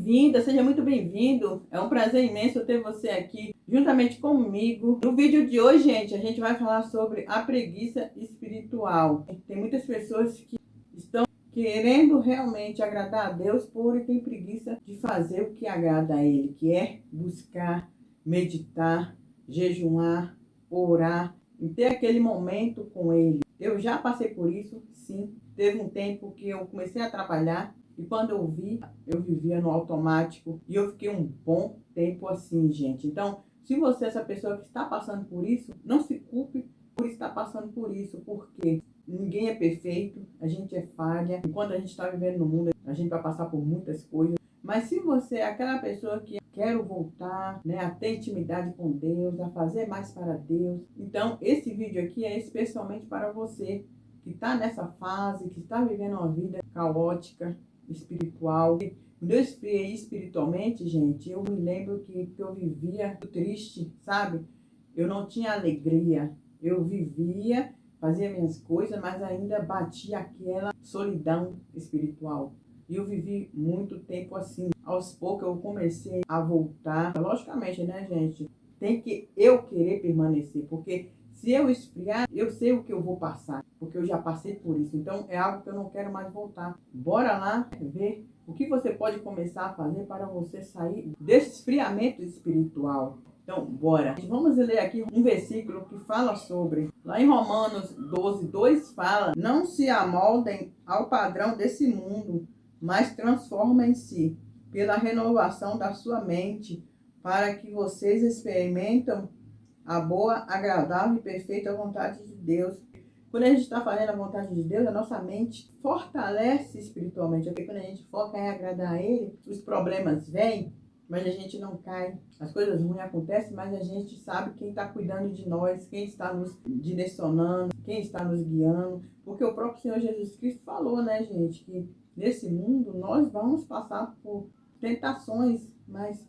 bem-vinda, seja muito bem-vindo. É um prazer imenso ter você aqui juntamente comigo. No vídeo de hoje, gente, a gente vai falar sobre a preguiça espiritual. Tem muitas pessoas que estão querendo realmente agradar a Deus, porém tem preguiça de fazer o que agrada a Ele, que é buscar, meditar, jejuar, orar e ter aquele momento com Ele. Eu já passei por isso, sim. Teve um tempo que eu comecei a trabalhar e quando eu vi, eu vivia no automático e eu fiquei um bom tempo assim, gente. Então, se você é essa pessoa que está passando por isso, não se culpe por estar passando por isso, porque ninguém é perfeito, a gente é falha. Enquanto a gente está vivendo no mundo, a gente vai passar por muitas coisas. Mas se você é aquela pessoa que quer voltar, né, a ter intimidade com Deus, a fazer mais para Deus, então esse vídeo aqui é especialmente para você que está nessa fase, que está vivendo uma vida caótica, espiritual. Quando eu esfriei espiritualmente, gente, eu me lembro que eu vivia triste, sabe? Eu não tinha alegria. Eu vivia, fazia minhas coisas, mas ainda batia aquela solidão espiritual. E eu vivi muito tempo assim. Aos poucos eu comecei a voltar. Logicamente, né, gente? Tem que eu querer permanecer, porque se eu esfriar, eu sei o que eu vou passar, porque eu já passei por isso. Então, é algo que eu não quero mais voltar. Bora lá ver o que você pode começar a fazer para você sair desse esfriamento espiritual. Então, bora. Vamos ler aqui um versículo que fala sobre, lá em Romanos 12:2 fala: não se amoldem ao padrão desse mundo, mas transformem-se pela renovação da sua mente, para que vocês experimentem a boa, agradável e perfeita vontade de Deus. Quando a gente está fazendo a vontade de Deus, a nossa mente fortalece espiritualmente. Porque quando a gente foca em agradar a Ele, os problemas vêm, mas a gente não cai. As coisas ruins acontecem, mas a gente sabe quem está cuidando de nós, quem está nos direcionando, quem está nos guiando. Porque o próprio Senhor Jesus Cristo falou, né, gente, que nesse mundo nós vamos passar por tentações, mas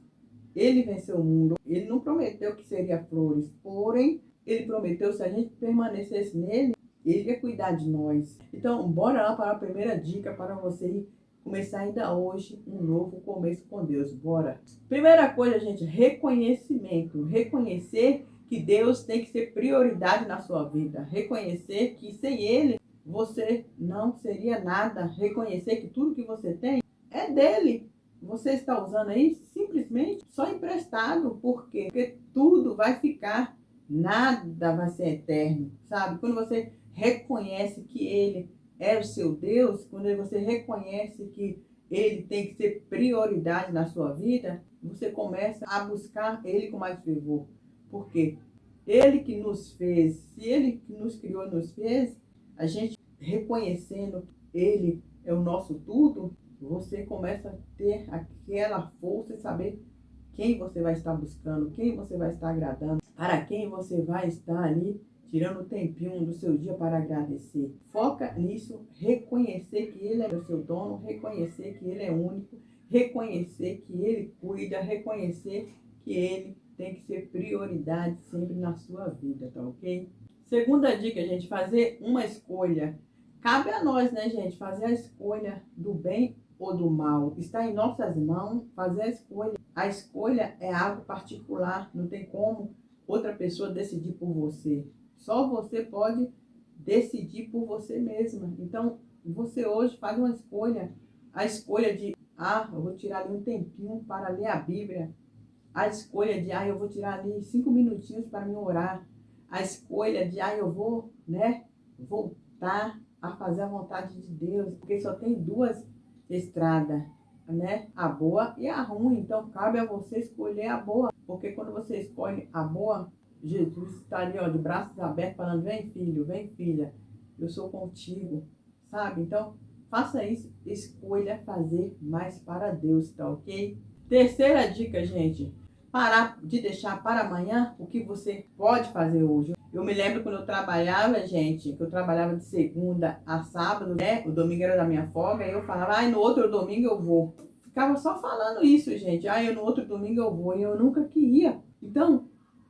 Ele venceu o mundo. Ele não prometeu que seria flores, porém, ele prometeu, se a gente permanecesse nele, ele ia cuidar de nós. Então, bora lá para a primeira dica para você começar ainda hoje um novo começo com Deus. Bora! Primeira coisa, gente, reconhecimento. Reconhecer que Deus tem que ser prioridade na sua vida. Reconhecer que sem Ele, você não seria nada. Reconhecer que tudo que você tem é dele. Você está usando aí simplesmente só emprestado. Por quê? Porque tudo vai ficar, nada vai ser eterno, sabe? Quando você reconhece que Ele é o seu Deus, quando você reconhece que Ele tem que ser prioridade na sua vida, você começa a buscar Ele com mais fervor. Por quê? Ele que nos fez, se Ele que nos criou e nos fez, a gente reconhecendo que Ele é o nosso tudo, você começa a ter aquela força e saber quem você vai estar buscando, quem você vai estar agradando, para quem você vai estar ali tirando um tempinho do seu dia para agradecer. Foca nisso, reconhecer que Ele é o seu dono, reconhecer que Ele é único, reconhecer que Ele cuida, reconhecer que Ele tem que ser prioridade sempre na sua vida, tá ok? Segunda dica, gente, fazer uma escolha. Cabe a nós, né, gente, fazer a escolha do bem ou do mal. Está em nossas mãos fazer a escolha. A escolha é algo particular, não tem como outra pessoa decidir por você. Só você pode decidir por você mesma. Então, você hoje faz uma escolha. A escolha de, eu vou tirar ali um tempinho para ler a Bíblia. A escolha de, eu vou tirar ali 5 minutinhos para me orar. A escolha de, eu vou, né, voltar a fazer a vontade de Deus. Porque só tem duas estradas, né? A boa e a ruim. Então, cabe a você escolher a boa. Porque quando você escolhe a boa, Jesus está ali, de braços abertos, falando: vem filho, vem filha, eu sou contigo, sabe? Então, faça isso, escolha fazer mais para Deus, tá ok? Terceira dica, gente, parar de deixar para amanhã o que você pode fazer hoje. Eu me lembro quando eu trabalhava, gente, que eu trabalhava de segunda a sábado, né? O domingo era da minha folga, e eu falava: no outro domingo eu vou. Ficava só falando isso, gente. No outro domingo eu vou, e eu nunca queria. Então,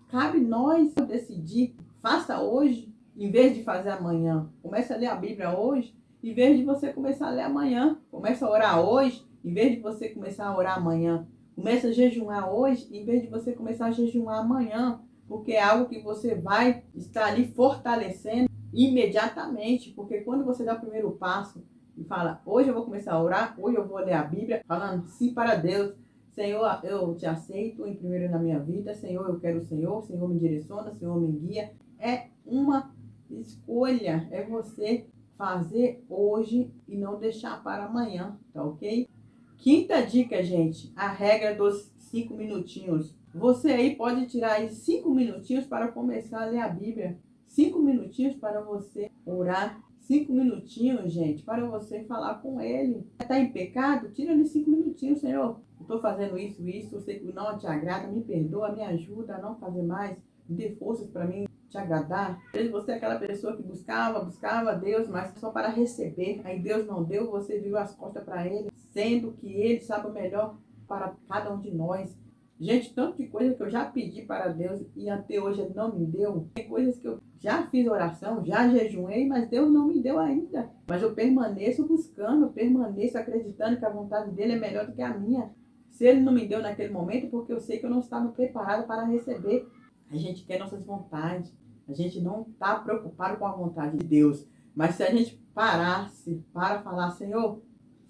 cabe nós decidir. Faça hoje, em vez de fazer amanhã. Comece a ler a Bíblia hoje, em vez de você começar a ler amanhã. Comece a orar hoje, Em vez de você começar a orar amanhã, começa a jejuar hoje, em vez de você começar a jejuar amanhã, porque é algo que você vai estar ali fortalecendo imediatamente, porque quando você dá o primeiro passo e fala, hoje eu vou começar a orar, hoje eu vou ler a Bíblia, falando sim para Deus, Senhor, eu te aceito em primeiro na minha vida, Senhor, eu quero o Senhor, Senhor me direciona, Senhor me guia. É uma escolha, é você fazer hoje e não deixar para amanhã, tá ok? Quinta dica, gente, a regra dos 5 minutinhos. Você aí pode tirar aí 5 minutinhos para começar a ler a Bíblia. 5 minutinhos para você orar. 5 minutinhos, gente, para você falar com Ele. Está em pecado? Tira ali 5 minutinhos, Senhor. Eu estou fazendo isso, eu sei que não te agrada, me perdoa, me ajuda a não fazer mais. Me dê forças para mim te agradar. Às vezes você é aquela pessoa que buscava Deus, mas só para receber. Aí Deus não deu, você virou as costas para Ele, sendo que Ele sabe o melhor para cada um de nós. Gente, tanto de coisa que eu já pedi para Deus e até hoje Ele não me deu. Tem coisas que eu já fiz oração, já jejuei, mas Deus não me deu ainda. Mas eu permaneço buscando, permaneço acreditando que a vontade dEle é melhor do que a minha. Se Ele não me deu naquele momento, porque eu sei que eu não estava preparado para receber. A gente quer nossas vontades. A gente não está preocupado com a vontade de Deus. Mas se a gente parasse para falar, Senhor,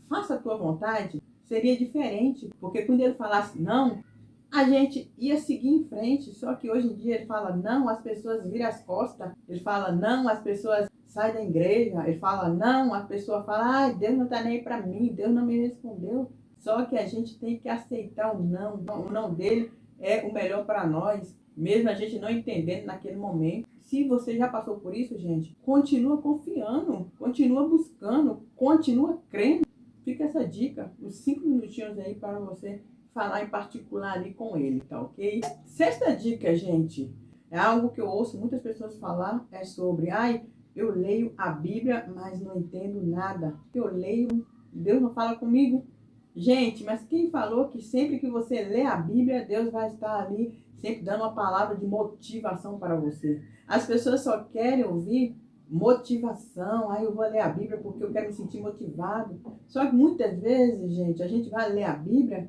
faça a tua vontade, seria diferente. Porque quando Ele falasse não, a gente ia seguir em frente. Só que hoje em dia Ele fala não, as pessoas viram as costas. Ele fala não, as pessoas saem da igreja. Ele fala não, a pessoa fala, ai, Deus não está nem aí para mim, Deus não me respondeu. Só que a gente tem que aceitar o não. O não dele é o melhor para nós, mesmo a gente não entendendo naquele momento. Se você já passou por isso, gente, continua confiando, continua buscando, continua crendo. Fica essa dica, uns 5 minutinhos aí para você falar em particular ali com ele, tá ok? Sexta dica, gente, é algo que eu ouço muitas pessoas falar, é sobre, ai, eu leio a Bíblia, mas não entendo nada. Eu leio, Deus não fala comigo. Gente, mas quem falou que sempre que você lê a Bíblia, Deus vai estar ali sempre dando uma palavra de motivação para você? As pessoas só querem ouvir motivação. Aí eu vou ler a Bíblia porque eu quero me sentir motivado. Só que muitas vezes, gente, a gente vai ler a Bíblia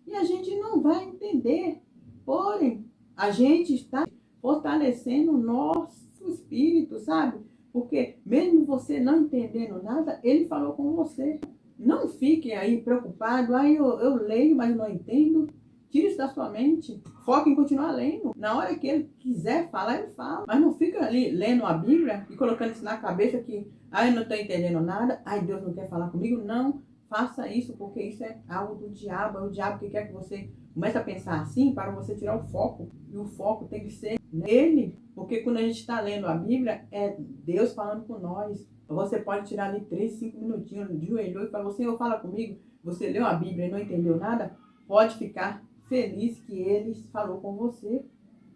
e a gente não vai entender. Porém, a gente está fortalecendo o nosso espírito, sabe? Porque mesmo você não entendendo nada, Ele falou com você. Não fique aí preocupado, eu leio, mas não entendo. Tire isso da sua mente. Foque em continuar lendo. Na hora que ele quiser falar, ele fala. Mas não fica ali lendo a Bíblia e colocando isso na cabeça que, eu não estou entendendo nada, Deus não quer falar comigo. Não faça isso, porque isso é algo do diabo. É o diabo que quer que você comece a pensar assim para você tirar o foco. E o foco tem que ser nele. Porque quando a gente está lendo a Bíblia, é Deus falando com nós. Você pode tirar ali 3, 5 minutinhos de joelho e falar, Senhor, fala comigo. Você leu a Bíblia e não entendeu nada? Pode ficar feliz que Ele falou com você,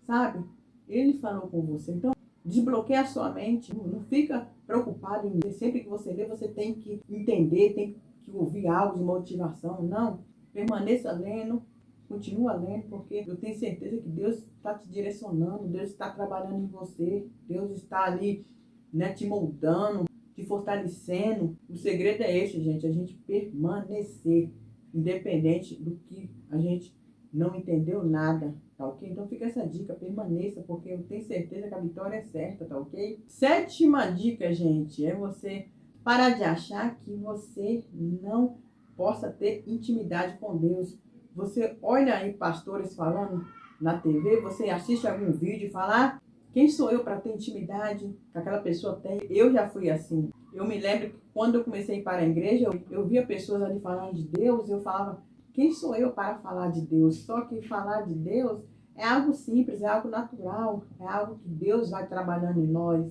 sabe? Ele falou com você. Então, desbloqueia a sua mente. Não fica preocupado em ler. Sempre que você lê, você tem que entender, tem que ouvir algo de motivação. Não. Permaneça lendo. Continua lendo, porque eu tenho certeza que Deus está te direcionando. Deus está trabalhando em você. Deus está ali, né, te moldando, te fortalecendo. O segredo é esse, gente, a gente permanecer, independente do que a gente não entendeu nada, tá ok? Então fica essa dica, permaneça, porque eu tenho certeza que a vitória é certa, tá ok? Sétima dica, gente, é você parar de achar que você não possa ter intimidade com Deus. Você olha aí pastores falando na TV, você assiste algum vídeo e fala, quem sou eu para ter intimidade que aquela pessoa tem? Eu já fui assim. Eu me lembro que quando eu comecei a ir para a igreja, eu via pessoas ali falando de Deus, eu falava, quem sou eu para falar de Deus? Só que falar de Deus é algo simples, é algo natural, é algo que Deus vai trabalhando em nós,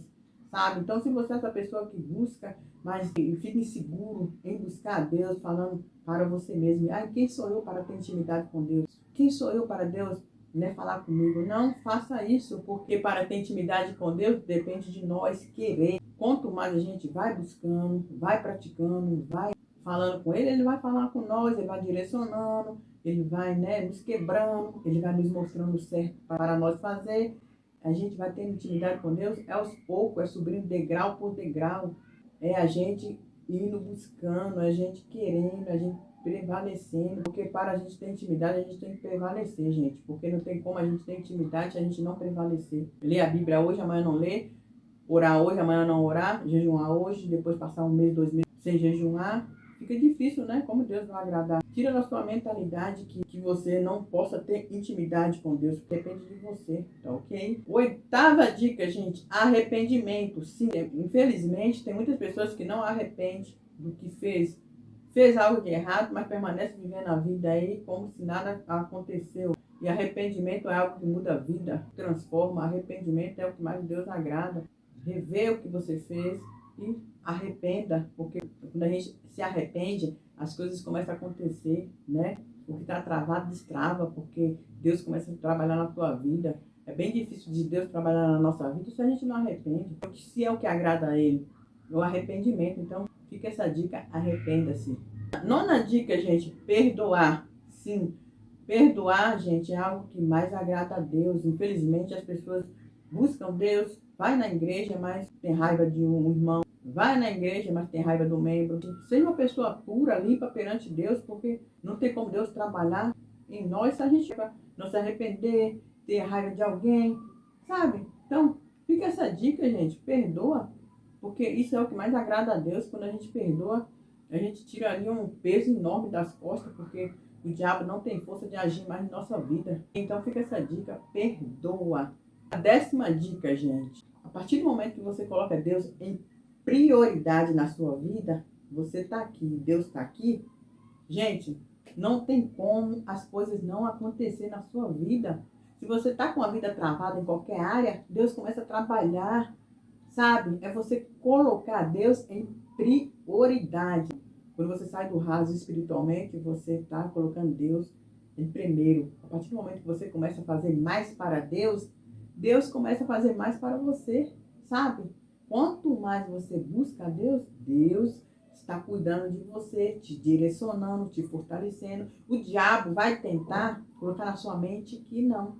sabe? Então, se você é essa pessoa que busca, mas fica inseguro em buscar a Deus, falando para você mesmo, quem sou eu para ter intimidade com Deus? Quem sou eu para Deus, né, falar comigo? Não faça isso, porque para ter intimidade com Deus depende de nós querer. Quanto mais a gente vai buscando, vai praticando, vai falando com Ele, Ele vai falar com nós, Ele vai direcionando, Ele vai, né, nos quebrando, Ele vai nos mostrando o certo para nós fazer. A gente vai ter intimidade com Deus, é aos poucos, é subindo degrau por degrau, é a gente indo buscando, a gente querendo, a gente prevalecendo, porque para a gente ter intimidade, a gente tem que prevalecer, gente, porque não tem como a gente ter intimidade se a gente não prevalecer. Ler a Bíblia hoje, amanhã não ler, orar hoje, amanhã não orar, jejuar hoje, depois passar um mês, 2 meses sem jejuar, fica difícil, né? Como Deus vai agradar. Tira da sua mentalidade que você não possa ter intimidade com Deus, depende de você, tá ok? Oitava dica, gente, arrependimento. Sim, infelizmente, tem muitas pessoas que não arrependem do que fez. Fez algo de errado, mas permanece vivendo a vida aí como se nada aconteceu. E arrependimento é algo que muda a vida, transforma. Arrependimento é o que mais Deus agrada. Rever o que você fez e arrependa, porque quando a gente se arrepende, as coisas começam a acontecer, né? O que está travado destrava, porque Deus começa a trabalhar na tua vida. É bem difícil de Deus trabalhar na nossa vida se a gente não arrepende. Se é o que agrada a Ele, o arrependimento. Então, fica essa dica, arrependa-se. Nona dica, gente, perdoar. Sim, perdoar, gente, é algo que mais agrada a Deus. Infelizmente, as pessoas buscam Deus, vai na igreja, mas tem raiva de um irmão. Vai na igreja, mas tem raiva do membro. Seja uma pessoa pura, limpa perante Deus, porque não tem como Deus trabalhar em nós se a gente não se arrepender, ter raiva de alguém, sabe? Então, fica essa dica, gente, perdoa, porque isso é o que mais agrada a Deus. Quando a gente perdoa, a gente tira ali um peso enorme das costas, porque o diabo não tem força de agir mais na nossa vida. Então fica essa dica, perdoa. A 10ª dica, gente, a partir do momento que você coloca Deus em prioridade na sua vida, você está aqui, Deus está aqui, gente, não tem como as coisas não acontecer na sua vida. Se você está com a vida travada em qualquer área, Deus começa a trabalhar, sabe? É você colocar Deus em prioridade. Quando você sai do raso espiritualmente, você está colocando Deus em primeiro. A partir do momento que você começa a fazer mais para Deus, Deus começa a fazer mais para você, sabe? Quanto mais você busca Deus, Deus está cuidando de você, te direcionando, te fortalecendo. O diabo vai tentar colocar na sua mente que não.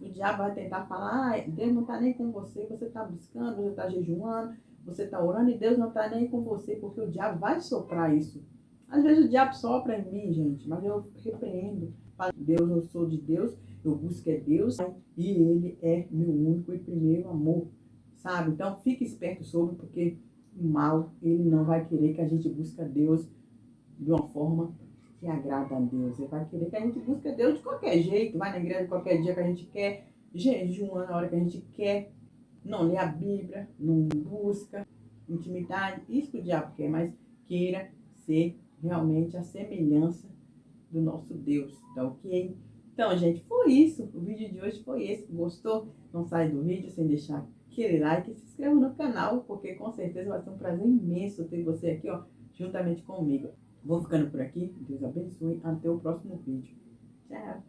O diabo vai tentar falar, Deus não está nem com você, você está buscando, você está jejuando, você está orando e Deus não está nem com você, porque o diabo vai soprar isso. Às vezes o diabo sopra em mim, gente, mas eu repreendo. Falo, Deus, eu sou de Deus, eu busco é Deus e Ele é meu único e primeiro amor, sabe? Então fique esperto sobre, porque o mal, ele não vai querer que a gente busque Deus de uma forma que agrada a Deus. Ele vai querer que a gente busque Deus de qualquer jeito, vai na igreja qualquer dia que a gente quer, jejuando na hora que a gente quer, não lê a Bíblia, não busca intimidade, isso que o diabo quer, mas queira ser realmente a semelhança do nosso Deus, tá ok? Então, gente, foi isso. O vídeo de hoje foi esse. Gostou? Não sai do vídeo sem deixar aquele like e se inscreva no canal, porque com certeza vai ser um prazer imenso ter você aqui, ó, juntamente comigo. Vou ficando por aqui. Deus abençoe. Até o próximo vídeo. Tchau!